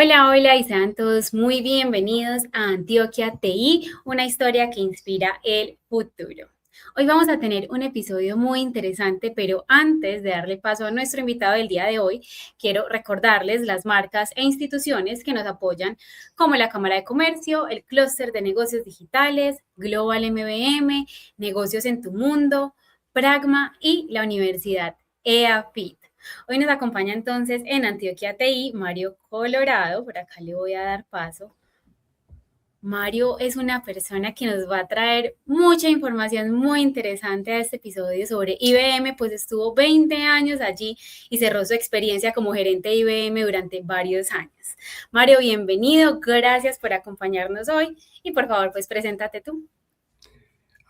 Hola, hola y sean todos muy bienvenidos a Antioquia TI, una historia que inspira el futuro. Hoy vamos a tener un episodio muy interesante, pero antes de darle paso a nuestro invitado del día de hoy, quiero recordarles las marcas e instituciones que nos apoyan, como la Cámara de Comercio, el Clúster de Negocios Digitales, Global MBM, Negocios en tu Mundo, Pragma y la Universidad EAFIT. Hoy nos acompaña entonces en Antioquia TI Mario Colorado, por acá le voy a dar paso. Mario es una persona que nos va a traer mucha información muy interesante a este episodio sobre IBM, pues estuvo 20 años allí y cerró su experiencia como gerente de IBM durante varios años. Mario, bienvenido, gracias por acompañarnos hoy y por favor, pues preséntate tú.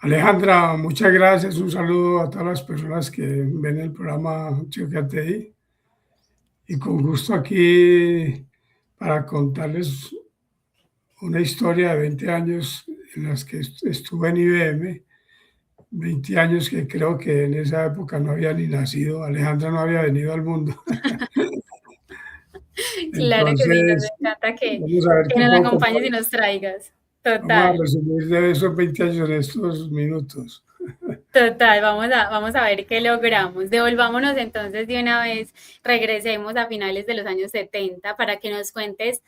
Alejandra, muchas gracias. Un saludo a todas las personas que ven el programa Antioquia TI. Y con gusto aquí para contarles una historia de 20 años en las que estuve en IBM. 20 años que creo que en esa época no había ni nacido. Alejandra no había venido al mundo. Claro que sí, nos Entonces, encanta vamos a ver que qué nos puedo acompañes y contar. nos traigas. Vamos a Total. resumir de esos 20 años en estos minutos. Total, vamos a ver qué logramos. Devolvámonos entonces de una vez, regresemos a finales de los años 70 para que nos cuentes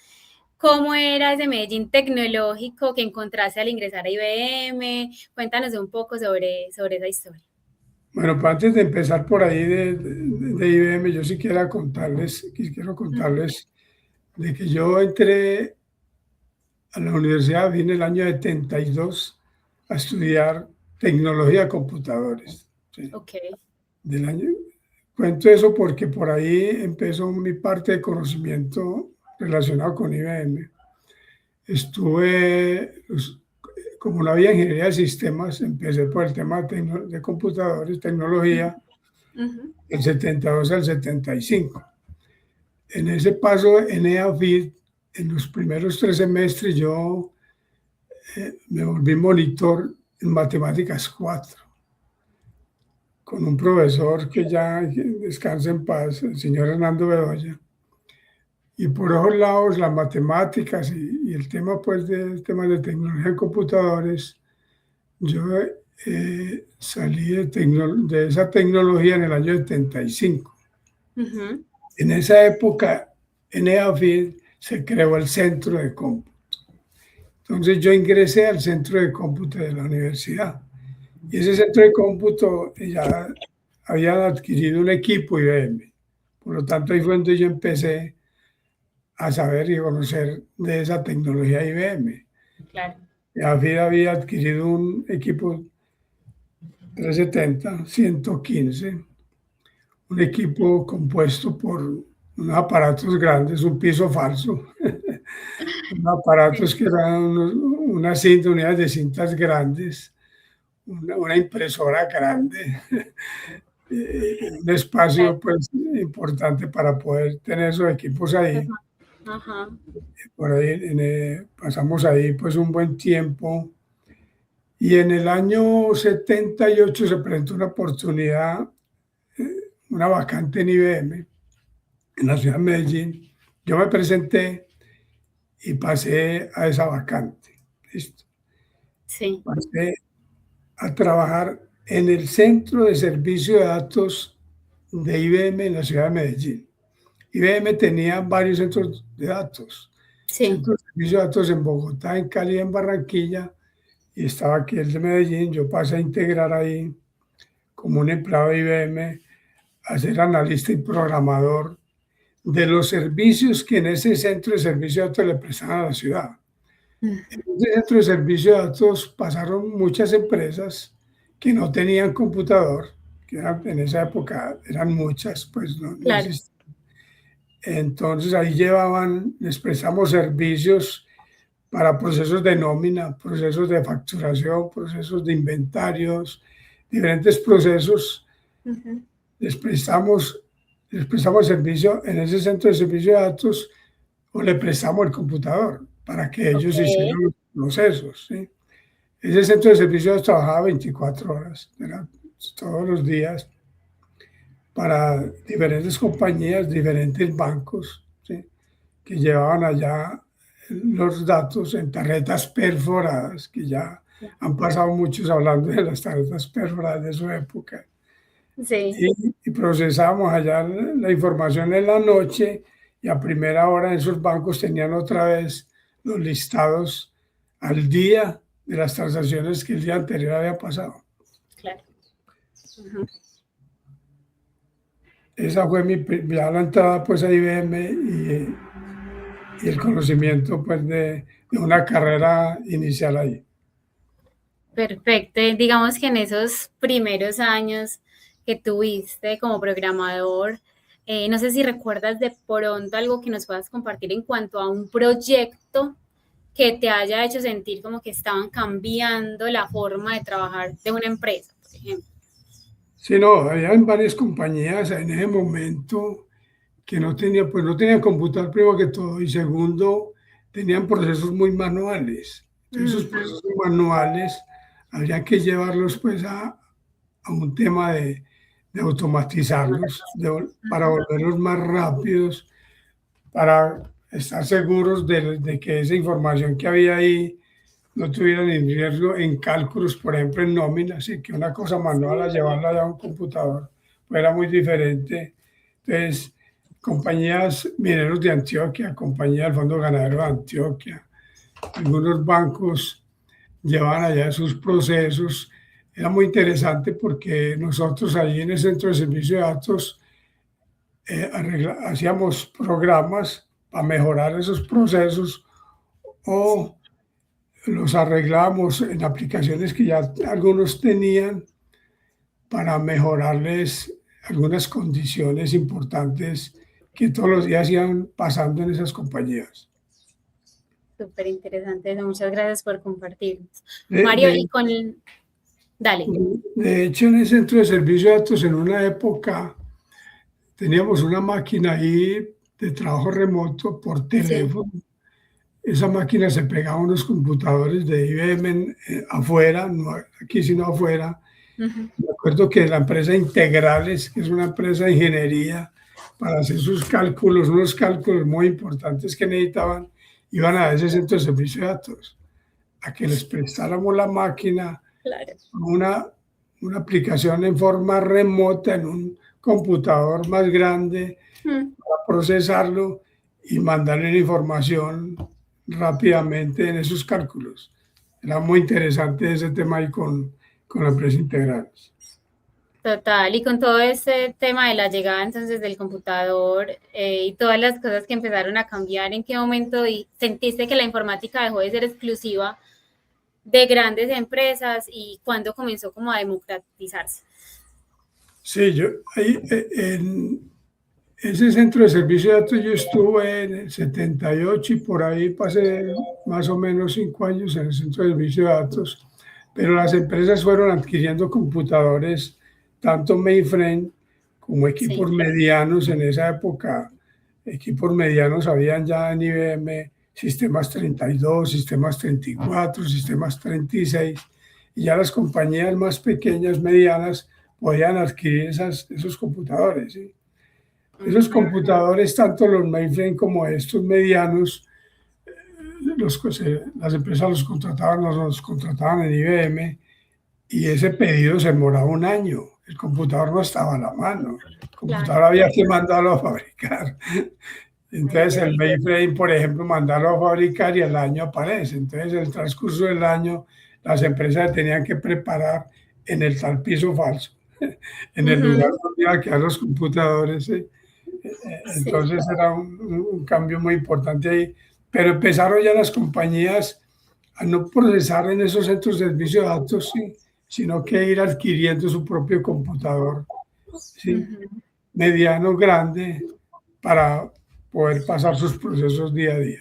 cómo era ese Medellín tecnológico que encontraste al ingresar a IBM. Cuéntanos un poco sobre esa historia. Bueno, pues antes de empezar por ahí de IBM, yo sí quiero Ujú. contarles de que yo entré a la universidad en el año 72 a estudiar tecnología de computadores. ¿Sí? Ok. Del año, cuento eso porque por ahí empezó mi parte de conocimiento relacionado con IBM. Estuve, como no había ingeniería de sistemas, empecé por el tema de computadores, tecnología, Ujú. del 72 al 75. En ese paso en EAFIT, en los primeros 3 semestres, yo me volví monitor en matemáticas 4, con un profesor que ya descansa en paz, el señor Hernando Bedoya. Y por esos lados, las matemáticas y el tema, pues, de temas de tecnología en computadores, yo salí de esa tecnología en el año 75. Ujú. En esa época, en EAFID, se creó el centro de cómputo. Entonces yo ingresé al centro de cómputo de la universidad. Y ese centro de cómputo ya había adquirido un equipo IBM. Por lo tanto, ahí fue donde yo empecé a saber y conocer de esa tecnología IBM. Claro. EAFID había adquirido un equipo 370, 115, un equipo compuesto por unos aparatos grandes, un piso falso, unos aparatos que eran unas unidades de cintas grandes, una impresora grande, un espacio pues importante para poder tener esos equipos ahí. Ajá. Ajá. Por ahí pasamos ahí pues un buen tiempo. Y en el año 78 se presentó una oportunidad, una vacante en IBM, en la ciudad de Medellín. Yo me presenté y pasé a esa vacante. ¿Listo? Sí. Pasé a trabajar en el Centro de Servicio de Datos de IBM en la ciudad de Medellín. IBM tenía varios centros de datos. Sí. Centro de Servicio de Datos en Bogotá, en Cali, en Barranquilla, y estaba aquí el de Medellín. Yo pasé a integrar ahí como un empleado de IBM, a ser analista y programador de los servicios que en ese centro de servicio de datos le prestaban a la ciudad. En ese centro de servicio de datos pasaron muchas empresas que no tenían computador, que en esa época eran muchas, pues no Claro. existían. Entonces ahí les prestamos servicios para procesos de nómina, procesos de facturación, procesos de inventarios, diferentes procesos. Ujú. Les prestamos, les prestamos servicio en ese centro de servicio de datos o le prestamos el computador para que Ok. ellos hicieran los procesos, ¿sí? Ese centro de servicios trabajaba 24 horas, era todos los días, para diferentes compañías, diferentes bancos, ¿sí? que llevaban allá los datos en tarjetas perforadas, que ya han pasado muchos hablando de las tarjetas perforadas de su época. Sí, Y procesábamos allá la información en la noche y a primera hora esos bancos tenían otra vez los listados al día de las transacciones que el día anterior había pasado. claro. Ujú. Esa fue ya la entrada pues a IBM y el conocimiento pues de una carrera inicial ahí. Perfecto. Digamos que en esos primeros años que tuviste como programador, no sé si recuerdas de pronto algo que nos puedas compartir en cuanto a un proyecto que te haya hecho sentir como que estaban cambiando la forma de trabajar de una empresa, por ejemplo. Sí, no, había varias compañías en ese momento que no tenía, pues no tenían computador primero que todo y segundo, tenían procesos muy manuales. Entonces, esos Ujú. procesos manuales habría que llevarlos pues a un tema de automatizarlos, para volverlos más rápidos, para estar seguros de que esa información que había ahí no tuvieran en riesgo en cálculos, por ejemplo, en nóminas, y que una cosa manual a llevarla ya a un computador fuera muy diferente. Entonces, compañías mineros de Antioquia, compañía del Fondo Ganadero de Antioquia, algunos bancos llevaban allá sus procesos. Era muy interesante porque nosotros allí en el Centro de Servicio de Datos hacíamos programas para mejorar esos procesos o los arreglábamos en aplicaciones que ya algunos tenían para mejorarles algunas condiciones importantes que todos los días iban pasando en esas compañías. Súper interesante eso. Muchas gracias por compartirnos. De, Mario, de- y con... Dale. de hecho, en el centro de servicio de datos, en una época, teníamos una máquina ahí de trabajo remoto por Sí. teléfono. Esa máquina se pegaba a unos computadores de IBM afuera, no aquí sino afuera. Ujú. Me acuerdo que la empresa Integrales, que es una empresa de ingeniería, para hacer sus cálculos, unos cálculos muy importantes que necesitaban, iban a ese centro de servicio de datos, a que les prestáramos la máquina, Claro. una, una aplicación en forma remota, en un computador más grande, Mm. para procesarlo y mandarle la información rápidamente en esos cálculos. Era muy interesante ese tema ahí con la empresa Integrales. Total, y con todo ese tema de la llegada entonces del computador y todas las cosas que empezaron a cambiar, ¿en qué momento sentiste que la informática dejó de ser exclusiva de grandes empresas y cuándo comenzó como a democratizarse? Sí, yo ahí en ese centro de servicio de datos yo estuve en el 78 y por ahí pasé más o menos 5 años en el centro de servicio de datos, pero las empresas fueron adquiriendo computadores, tanto mainframe como equipos Sí. medianos en esa época. Equipos medianos habían ya en IBM sistemas 32, sistemas 34, sistemas 36, y ya las compañías más pequeñas, medianas, podían adquirir esos computadores, ¿sí? Esos Ujú. computadores, tanto los mainframe como estos medianos, las empresas los contrataban en IBM y ese pedido se demoraba un año. El computador no estaba a la mano. El Claro. computador había que mandarlo a fabricar. Entonces el Maravilloso. mainframe, por ejemplo, mandarlo a fabricar y al año aparece. Entonces, en el transcurso del año, las empresas tenían que preparar en el tal piso falso, en el lugar Ujú. donde iban a quedar los computadores. Sí. Entonces era un cambio muy importante ahí. Pero empezaron ya las compañías a no procesar en esos centros de servicio de datos, sí, sino que ir adquiriendo su propio computador, ¿sí? Ujú. Mediano, grande, para poder pasar sus procesos día a día.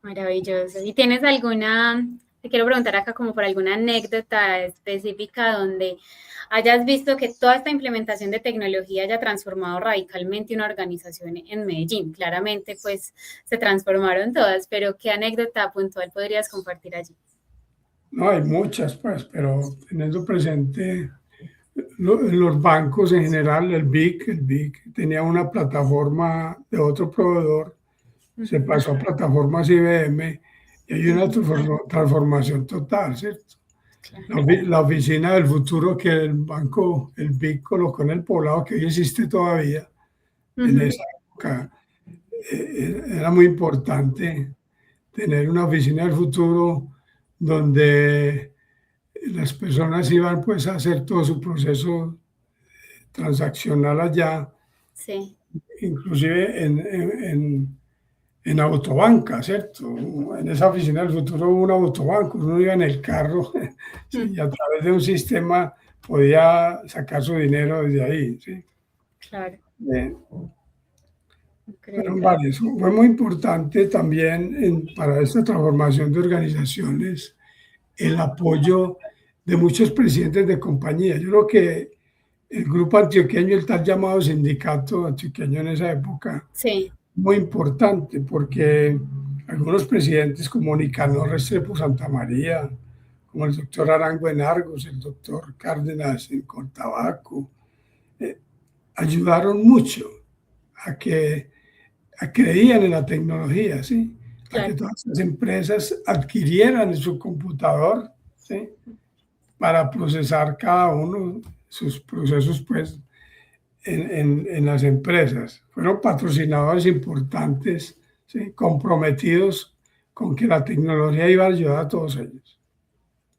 Maravilloso. ¿Y tienes alguna, te quiero preguntar acá como por alguna anécdota específica donde hayas visto que toda esta implementación de tecnología haya transformado radicalmente una organización en Medellín? Claramente, pues se transformaron todas, pero ¿qué anécdota puntual podrías compartir allí? No, hay muchas, pues, pero teniendo presente los bancos en general, el BIC tenía una plataforma de otro proveedor se Ujú, pasó a plataformas IBM y hay una ujú, transformación total, ¿cierto? claro. La oficina del futuro que el banco, el BIC colocó en el Poblado, que hoy existe todavía, en Ujú, esa época era muy importante tener una oficina del futuro donde las personas iban pues a hacer todo su proceso transaccional allá, sí. inclusive en autobanca, ¿cierto? En esa oficina del futuro hubo un autobanco, uno iba en el carro sí, Mm, y a través de un sistema podía sacar su dinero desde ahí, ¿sí? claro, Eh, Fueron increíble. varios. Fue muy importante también para esta transformación de organizaciones el apoyo de muchos presidentes de compañía. Yo creo que el grupo antioqueño, el tal llamado sindicato antioqueño en esa época, Sí, muy importante porque algunos presidentes como Nicanor Restrepo Santa María, como el doctor Arango en Argos, el doctor Cárdenas en Cortabaco, eh, ayudaron mucho a que creían en la tecnología, ¿sí? A que claro, todas las empresas adquirieran su computador, ¿sí? Para procesar cada uno sus procesos, pues, en las empresas. Fueron patrocinadores importantes, ¿sí? Comprometidos con que la tecnología iba a ayudar a todos ellos.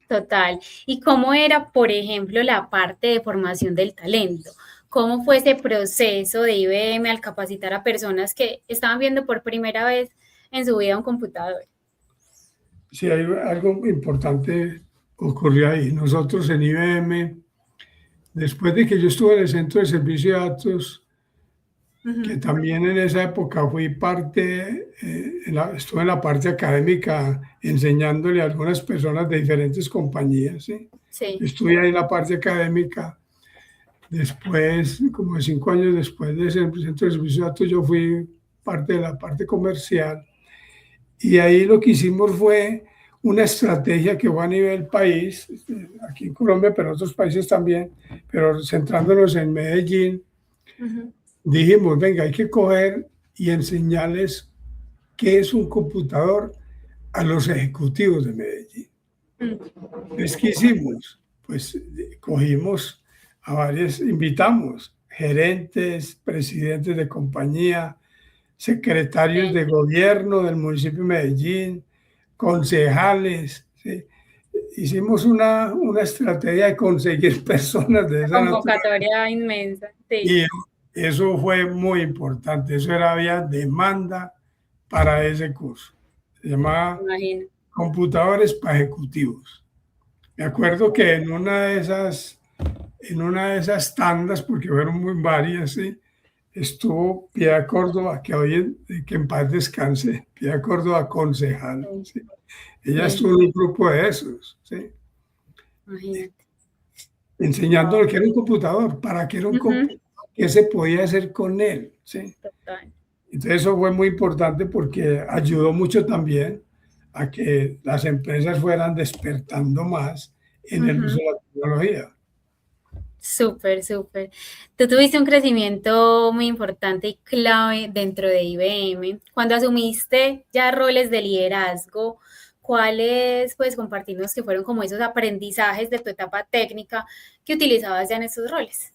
total. ¿Y cómo era, por ejemplo, la parte de formación del talento? ¿Cómo fue ese proceso de IBM al capacitar a personas que estaban viendo por primera vez en su vida un computador? Sí, hay algo importante ocurrió ahí. Nosotros en IBM, después de que yo estuve en el centro de servicio de datos, que Ujú, también en esa época fui parte, estuve en la parte académica enseñándole a algunas personas de diferentes compañías, ¿sí? sí, Estuve ahí en la parte académica. Después, como de 5 años después de ser centro de servicio de datos, yo fui parte de la parte comercial. Y ahí lo que hicimos fue una estrategia que fue a nivel país, aquí en Colombia, pero en otros países también, pero centrándonos en Medellín. ujú, Dijimos, venga, hay que coger y enseñarles qué es un computador a los ejecutivos de Medellín. mm, Entonces, ¿qué hicimos? Pues cogimos a varios, invitamos gerentes, presidentes de compañía, secretarios sí. de gobierno del municipio de Medellín, concejales, ¿sí? Hicimos una estrategia de conseguir personas de Una esa naturaleza. convocatoria inmensa, sí. Y eso fue muy importante. Eso era, había demanda para ese curso. Se Me llamaba imagino. Computadores para Ejecutivos. Me acuerdo que en una de esas tandas, porque fueron muy varias, ¿sí? Estuvo Pia Córdoba, que en paz descanse, Pia Córdoba concejal, Sí, ¿sí? Ella sí, estuvo en un grupo de esos, ¿sí? imagínate. Enseñándole qué era un computador, para qué era un Ujú, computador, qué se podía hacer con él, ¿sí? total. Entonces eso fue muy importante porque ayudó mucho también a que las empresas fueran despertando más en el uso Ujú, de la tecnología. súper, súper. Tú tuviste un crecimiento muy importante y clave dentro de IBM. Cuando asumiste ya roles de liderazgo, ¿cuáles puedes compartirnos que fueron como esos aprendizajes de tu etapa técnica que utilizabas ya en esos roles?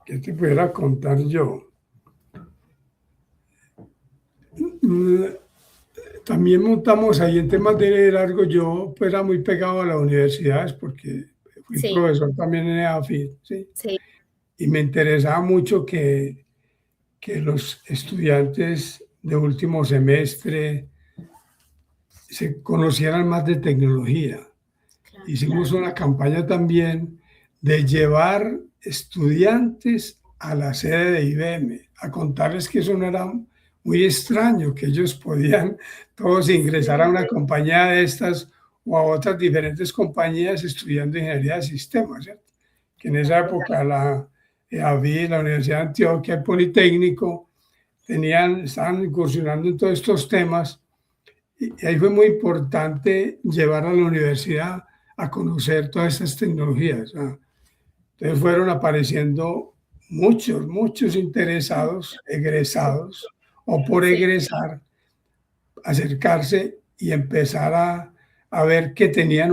¿Qué te pudiera contar yo? Mm, También montamos ahí en temas de liderazgo. Yo pues, era muy pegado a las universidades porque fui Sí, profesor también en EAFIT, ¿sí? sí, Y me interesaba mucho que los estudiantes de último semestre se conocieran más de tecnología. claro. Hicimos una campaña también de llevar estudiantes a la sede de IBM, a contarles que eso no era muy extraño, que ellos podían todos ingresar a Sí, una compañía de estas o a otras diferentes compañías estudiando ingeniería de sistemas, ¿cierto? Que en esa época la EAVI, la Universidad de Antioquia, el Politécnico, estaban incursionando en todos estos temas y ahí fue muy importante llevar a la universidad a conocer todas estas tecnologías. Entonces fueron apareciendo muchos interesados, egresados o por Sí, egresar, acercarse y empezar a ver que tenían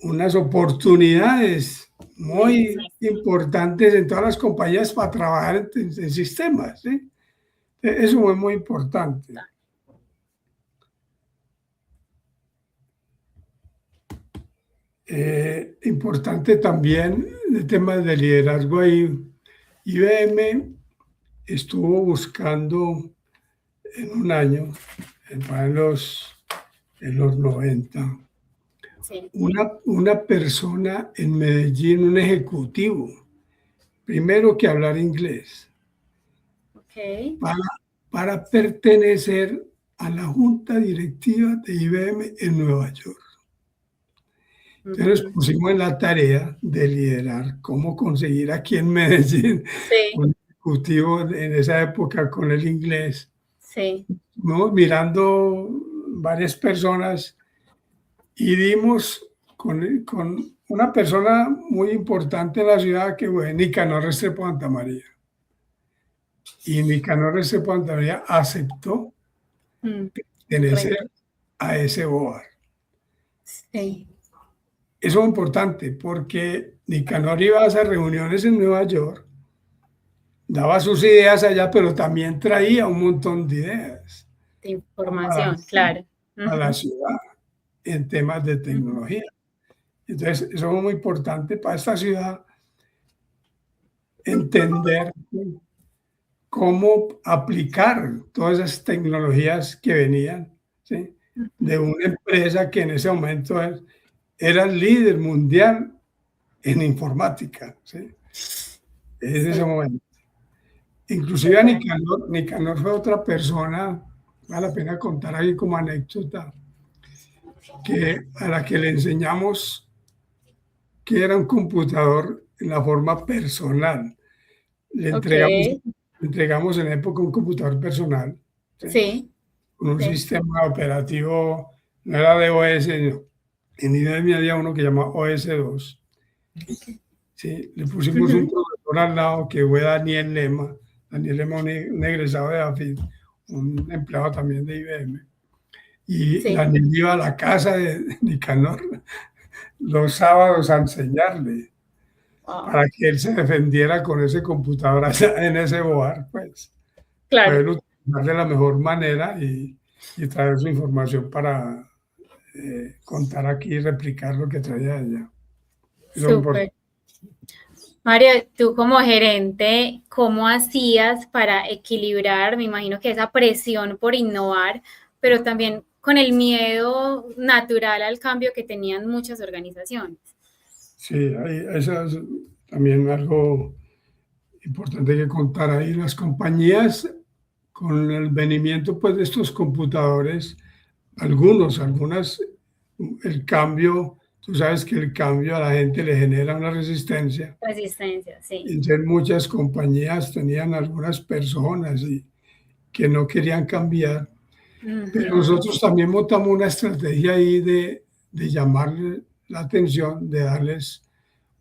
unas oportunidades muy sí. importantes en todas las compañías para trabajar en sistemas, ¿sí? Eso es muy importante. Importante también el tema de liderazgo ahí. IBM estuvo buscando en un año, en los 90, Sí, una persona en Medellín, un ejecutivo, primero que hablar inglés, ok. para, para pertenecer a la junta directiva de IBM en Nueva York. Entonces nos Ujú. pusimos en la tarea de liderar cómo conseguir aquí en Medellín Sí, un ejecutivo en esa época con el inglés, sí, ¿no? Mirando varias personas y dimos con una persona muy importante en la ciudad que fue Nicanor Restrepo Santamaría. Y Nicanor Restrepo Santamaría aceptó mm, pertenecer re- a ese BOAR. sí, Eso es importante porque Nicanor iba a esas reuniones en Nueva York, daba sus ideas allá, pero también traía un montón de ideas de a la, información, claro. a la Ujú, ciudad en temas de ujú. tecnología. Entonces, eso es muy importante para esta ciudad entender cómo aplicar todas esas tecnologías que venían, ¿sí? De Ujú. una empresa que en ese momento era el líder mundial en informática, ¿sí? En ese Sí, momento. Inclusive a súper. Nicanor fue otra persona, vale la pena contar ahí como anécdota, a la que le enseñamos que era un computador en la forma personal. Le Ok, entregamos, le entregamos en época un computador personal, ¿sí? sí, Con un sí. sistema operativo, no era de OS, no. En IBM había uno que llamaba OS2. ¿Sí? Le pusimos un Ujú. profesor al lado que fue Daniel Lema, un egresado de AFID, un empleado también de IBM. Y Sí. Daniel iba a la casa de Nicanor los sábados a enseñarle Wow. para que él se defendiera con ese computador allá en ese board, pues, Claro, poder utilizar de la mejor manera y traer su información para contar aquí y replicar lo que traía allá. Eso es importante. súper. Mario, tú como gerente, ¿cómo hacías para equilibrar, me imagino que esa presión por innovar, pero también con el miedo natural al cambio que tenían muchas organizaciones? Sí, eso es también algo importante que contar ahí. Las compañías, con el venimiento pues, de estos computadores, algunas, el cambio, tú sabes que el cambio a la gente le genera una resistencia. Resistencia, sí. Y en muchas compañías tenían algunas personas que no querían cambiar. Pero Ujú. nosotros también montamos una estrategia ahí de llamarle la atención, de darles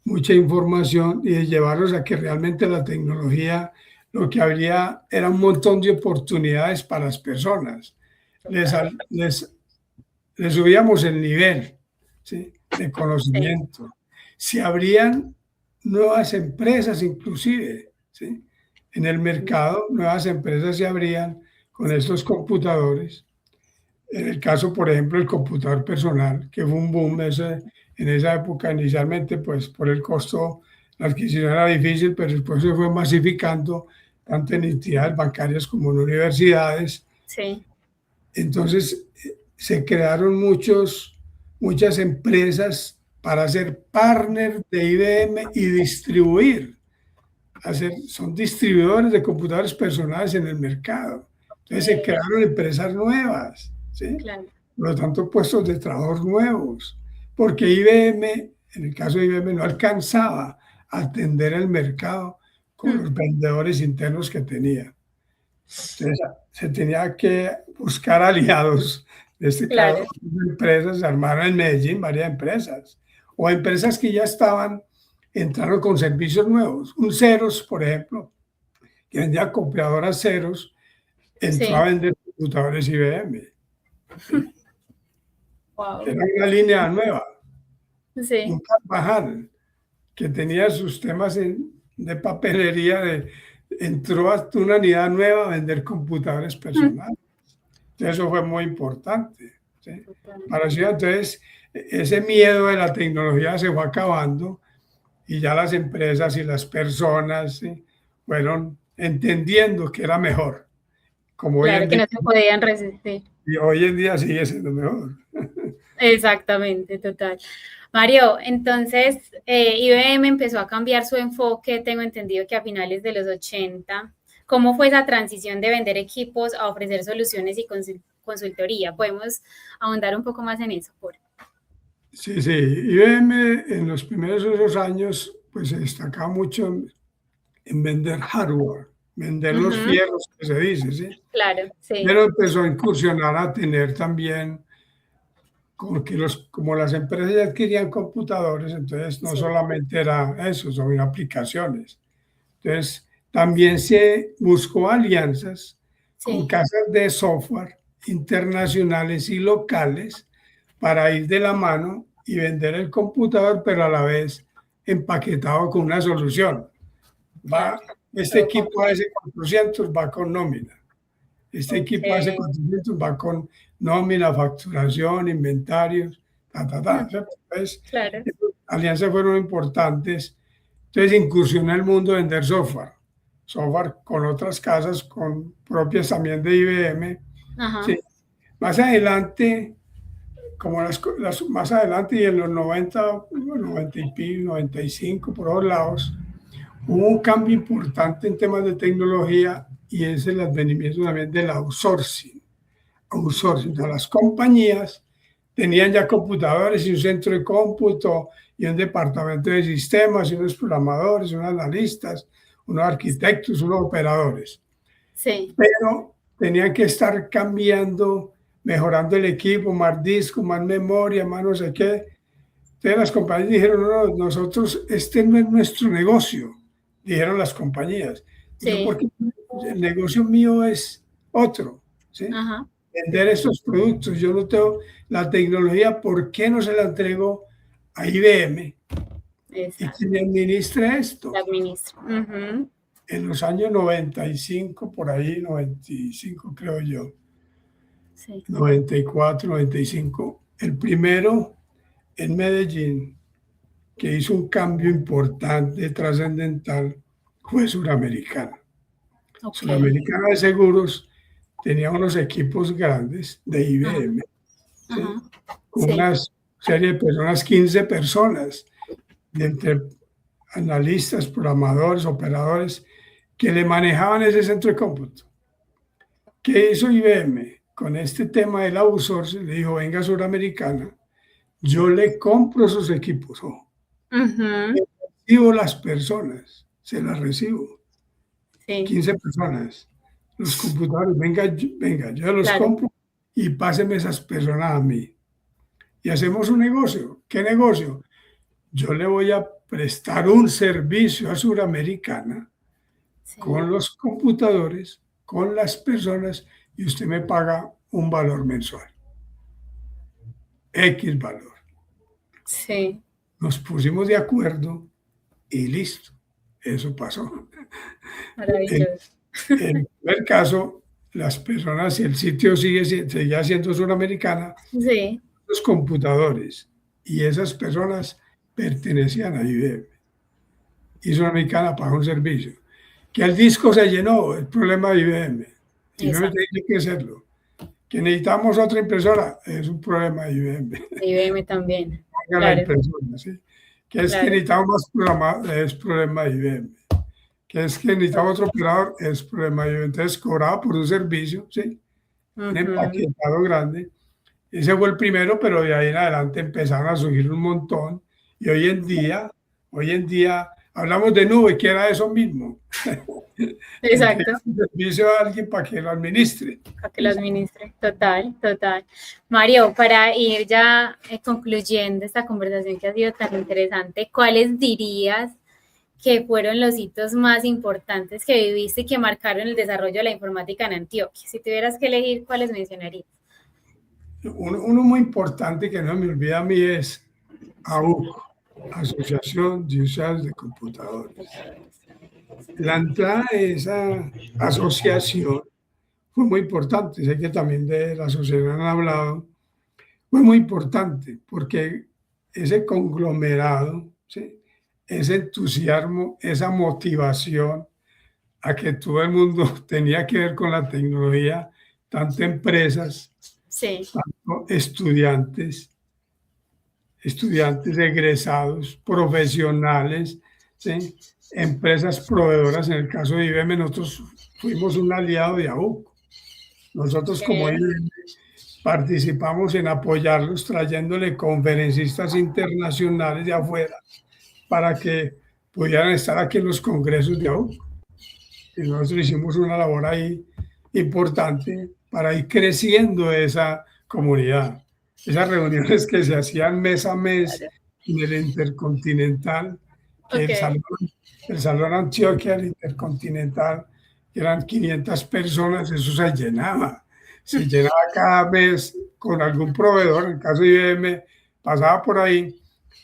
mucha información y de llevarlos a que realmente la tecnología, lo que habría era un montón de oportunidades para las personas. Les, Total. les, les subíamos el nivel, ¿sí? De Sí. conocimiento. Se abrían nuevas empresas inclusive, ¿sí? En el mercado, nuevas empresas se abrían con estos computadores. En el caso, por ejemplo, el computador personal, que fue un boom en esa época inicialmente, pues por el costo, la adquisición era difícil, pero después se fue masificando tanto en entidades bancarias como en universidades. Sí. Entonces, se crearon muchas empresas para ser partner de IBM y distribuir, son distribuidores de computadores personales en el mercado. Entonces, se Ok, crearon empresas nuevas, ¿sí? claro. Por lo tanto, puestos de trabajo nuevos, porque IBM, en el caso de IBM, no alcanzaba a atender el mercado con Mm, los vendedores internos que tenía. Entonces, se tenía que buscar aliados. En este claro. caso, empresas, se armaron en Medellín varias empresas, o empresas que ya estaban entraron con servicios nuevos. Un Xerox, por ejemplo, que vendía computadoras Xerox, entró a Sí. vender computadores IBM. ¿Sí? Wow. Era una línea nueva. Un Sí. Carvajal, que tenía sus temas de papelería, entró a una unidad nueva a vender computadores Mm, personales. Eso fue muy importante. ¿Sí? total. Para eso, entonces, ese miedo de la tecnología se fue acabando y ya las empresas y las personas, ¿sí?, fueron entendiendo que era mejor, como hoy Claro en que día, no se podían resistir. y hoy en día sigue siendo mejor. Exactamente, total. Mario, entonces IBM empezó a cambiar su enfoque, tengo entendido que a finales de los 80. ¿Cómo fue esa transición de vender equipos a ofrecer soluciones y consultoría? ¿Podemos ahondar un poco más en eso? Sí, sí, IBM en los primeros esos años pues se destacaba mucho en vender hardware, vender los Ujú, fierros que se dice, ¿sí? claro, sí, Pero empezó a incursionar a tener también, porque como las empresas ya adquirían computadores, entonces no sí, solamente era eso, son aplicaciones. Entonces, también se buscó alianzas con sí, casas de software internacionales y locales para ir de la mano y vender el computador, pero a la vez empaquetado con una solución. claro, Este todo equipo completo. AS400 va con nómina. Este Ok. equipo AS400 va con nómina, facturación, inventarios, ta, ta, ta. Mm, ¿Cierto? Entonces, claro, esas alianzas fueron importantes. Entonces, incursioné en el mundo de vender software con otras casas, con propias también de IBM. ajá, Sí. Más adelante, más adelante y en los 90, 90 y pico, 95, por todos lados, hubo un cambio importante en temas de tecnología y es el advenimiento también del outsourcing. Outsourcing. O sea, las compañías tenían ya computadores y un centro de cómputo y un departamento de sistemas y unos programadores, unos analistas, unos arquitectos, unos operadores. sí, Pero tenían que estar cambiando, mejorando el equipo, más disco, más memoria, más no sé qué. Entonces las compañías dijeron, no, no, nosotros, este no es nuestro negocio, dijeron las compañías. Y yo, sí, porque el negocio mío es otro, ¿sí? ajá, Vender estos productos. Yo no tengo la tecnología, ¿por qué no se la entrego a IBM? ¿Y exacto, quién administra la esto? administro. Ujú, En los años 95, por ahí, 95 creo yo, sí, 94, 95, el primero en Medellín que hizo un cambio importante, trascendental, fue Suramericana. ok, Suramericana de Seguros tenía unos equipos grandes de ajá, IBM, ¿sí?, ajá, con sí, una serie de personas, 15 personas, de entre analistas, programadores, operadores, que le manejaban ese centro de cómputo. ¿Qué hizo IBM? Con este tema del outsourcing, le dijo, venga Suramericana, yo le compro esos equipos, ojo, ujú, recibo las personas, se las recibo, sí, 15 personas, los computadores, venga, venga, yo los claro, compro y páseme esas personas a mí. Y hacemos un negocio. ¿Qué negocio? Yo le voy a prestar un servicio a Suramericana sí, con los computadores, con las personas, y usted me paga un valor mensual, X valor. sí, Nos pusimos de acuerdo y listo, eso pasó. En, maravilloso. en el primer caso, las personas, si el sitio seguía siendo Suramericana, Sí, los computadores y esas personas pertenecían a IBM. Y Suramericana pagó un servicio. Que el disco se llenó, el problema de IBM. IBM exacto, tiene que hacerlo. Que necesitamos otra impresora, es un problema de IBM. IBM también, Haga la claro, impresora, ¿sí? Que es que claro, necesitamos más programas, es problema de IBM. Que es que necesitamos otro operador, es problema de IBM. Entonces cobraba por un servicio, ¿sí?, un ujú, empaquetado grande. Ese fue el primero, pero de ahí en adelante empezaron a surgir un montón. Y hoy en día hablamos de nube, que era eso mismo. Exacto. Entregar un servicio a alguien para que lo administre. Para que lo administre. Total, total. Mario, para ir ya concluyendo esta conversación que ha sido tan interesante, ¿cuáles dirías que fueron los hitos más importantes que viviste y que marcaron el desarrollo de la informática en Antioquia? Si tuvieras que elegir, ¿cuáles mencionarías? Uno muy importante que no me olvida a mí es AUC, Asociación de Usuarios de Computadores. La entrada de esa asociación fue muy importante. Sé que también de la asociación han hablado. Fue muy importante porque ese conglomerado, ¿sí?, ese entusiasmo, esa motivación a que todo el mundo tenía que ver con la tecnología, tanto empresas, Sí. tanto estudiantes egresados, profesionales, ¿sí?, empresas proveedoras. En el caso de IBM, nosotros fuimos un aliado de AUC. Nosotros como IBM participamos en apoyarlos trayéndole conferencistas internacionales de afuera para que pudieran estar aquí en los congresos de AUC. Y nosotros hicimos una labor ahí importante para ir creciendo esa comunidad. Esas reuniones que se hacían mes a mes en el Intercontinental, que el Salón Antioquia, el Intercontinental, que eran 500 personas, eso se llenaba. Se llenaba cada mes con algún proveedor. En el caso de IBM, pasaba por ahí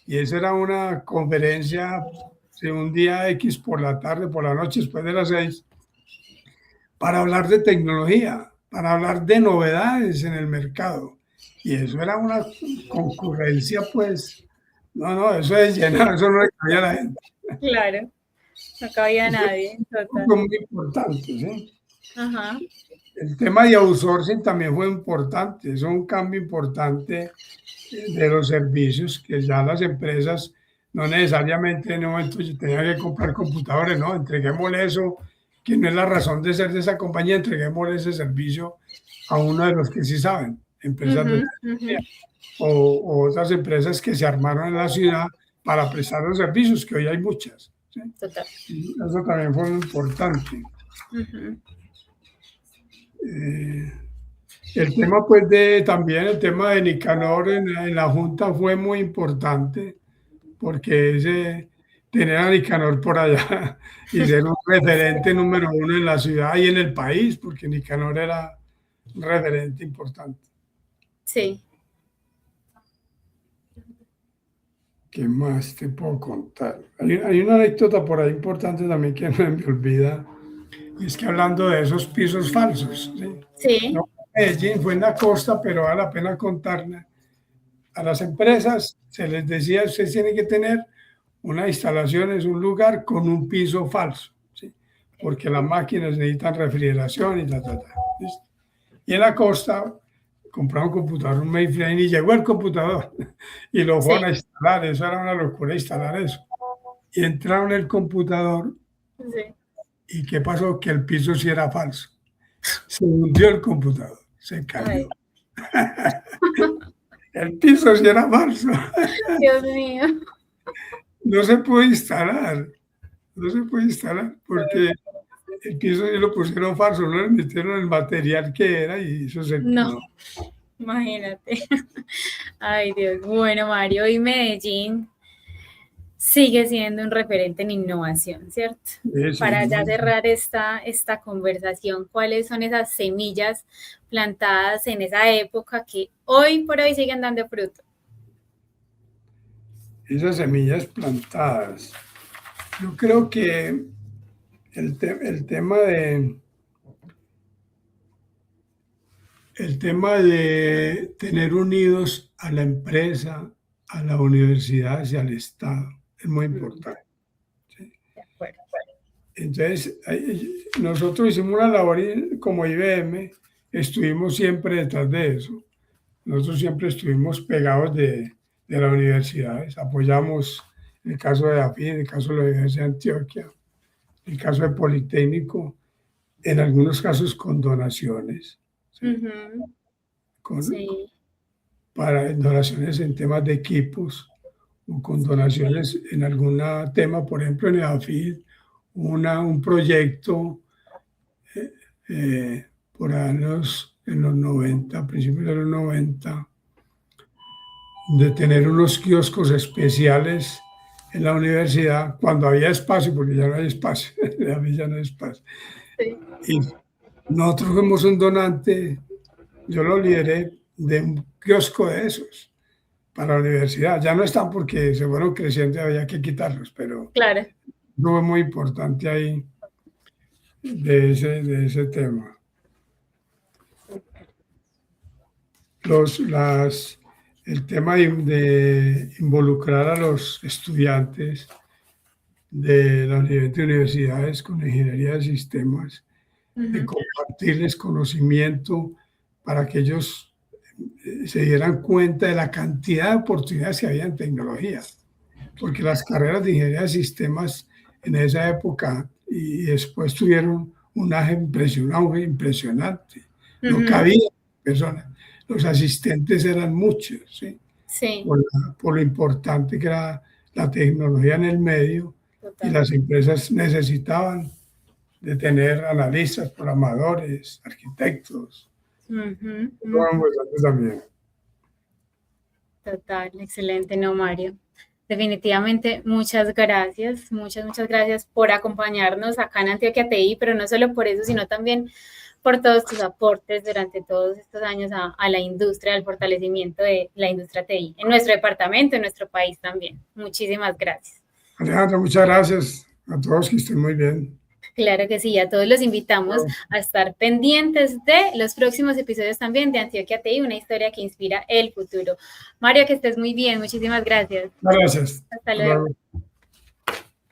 y esa era una conferencia de un día X por la tarde, por la noche, después de las 6, para hablar de tecnología, para hablar de novedades en el mercado. Y eso era una concurrencia, pues, no, eso es llenar, eso no le cabía a la gente. Claro, no cabía nadie. Total. Fue muy importante, ¿sí? Ajá. El tema de outsourcing también fue importante, es un cambio importante de los servicios, que ya las empresas no necesariamente en un momento tenían que comprar computadores, no, entreguémosle eso, que no es la razón de ser de esa compañía, entreguémosle ese servicio a uno de los que sí saben, empresas de tecnología, o otras empresas que se armaron en la ciudad para prestar los servicios, que hoy hay muchas, ¿sí? Total. Eso también fue muy importante. El tema, pues, también el tema de Nicanor en la Junta fue muy importante, porque tener a Nicanor por allá y ser un referente número uno en la ciudad y en el país, porque Nicanor era un referente importante. Sí. ¿Qué más te puedo contar? Hay una anécdota por ahí importante también que no me olvida, y es que hablando de esos pisos falsos, ¿sí? Sí. No, Medellín fue en la costa, pero vale la pena contarla. A las empresas se les decía, ustedes tienen que tener una instalación, es un lugar con un piso falso, ¿sí?, porque las máquinas necesitan refrigeración y ¿listo? Y en la costa compraron un computador, un mainframe, y llegó el computador y lo fueron a instalar. Eso era una locura instalar eso. Y entraron en el computador. Sí. ¿Y qué pasó? Que el piso sí era falso. Se hundió el computador, se cayó. El piso sí era falso. Dios mío. No se puede instalar, porque el piso sí lo pusieron falso, no le metieron el material que era y eso se... No, imagínate. Ay, Dios. Bueno, Mario, y Medellín sigue siendo un referente en innovación, ¿cierto? Sí, Para ya cerrar esta conversación, ¿cuáles son esas semillas plantadas en esa época que hoy por hoy siguen dando fruto? Esas semillas plantadas. Yo creo que el tema de tener unidos a la empresa, a la universidad y al Estado es muy importante. ¿Sí? De acuerdo. Entonces, nosotros hicimos una labor como IBM, estuvimos siempre detrás de eso. Nosotros siempre estuvimos pegados de las universidades, apoyamos en el caso de AFI, en el caso de la Universidad de Antioquia, en el caso de Politécnico, en algunos casos con donaciones, ¿sí? Sí. Para donaciones en temas de equipos o con donaciones en algún tema, por ejemplo, en EAFID, un proyecto por años, en los 90, principios de los 90, de tener unos kioscos especiales en la universidad cuando había espacio, porque ya no hay espacio, a mí ya no hay espacio. Sí. Y nosotros fuimos un donante, yo lo lideré, de un kiosco de esos para la universidad. Ya no están porque se fueron creciendo y había que quitarlos, pero Claro. fue muy importante ahí de ese tema. El tema de involucrar a los estudiantes de las diferentes universidades con ingeniería de sistemas, de compartirles conocimiento para que ellos se dieran cuenta de la cantidad de oportunidades que había en tecnología, porque las carreras de ingeniería de sistemas en esa época y después tuvieron un auge impresionante. No cabía personas, los asistentes eran muchos, ¿sí? Sí. Por lo importante que era la tecnología en el medio. Total. Y las empresas necesitaban de tener analistas, programadores, arquitectos. También. Total, excelente, no, Mario. Definitivamente, muchas gracias por acompañarnos acá en Antioquia TI, pero no solo por eso, sino también por todos tus aportes durante todos estos años a la industria, al fortalecimiento de la industria TI, en nuestro departamento, en nuestro país también. Muchísimas gracias. Alejandra, muchas gracias a todos, que estén muy bien. Claro que sí, a todos los invitamos a estar pendientes de los próximos episodios también de Antioquia TI, una historia que inspira el futuro. Mario, que estés muy bien, muchísimas gracias. Gracias. Hasta luego.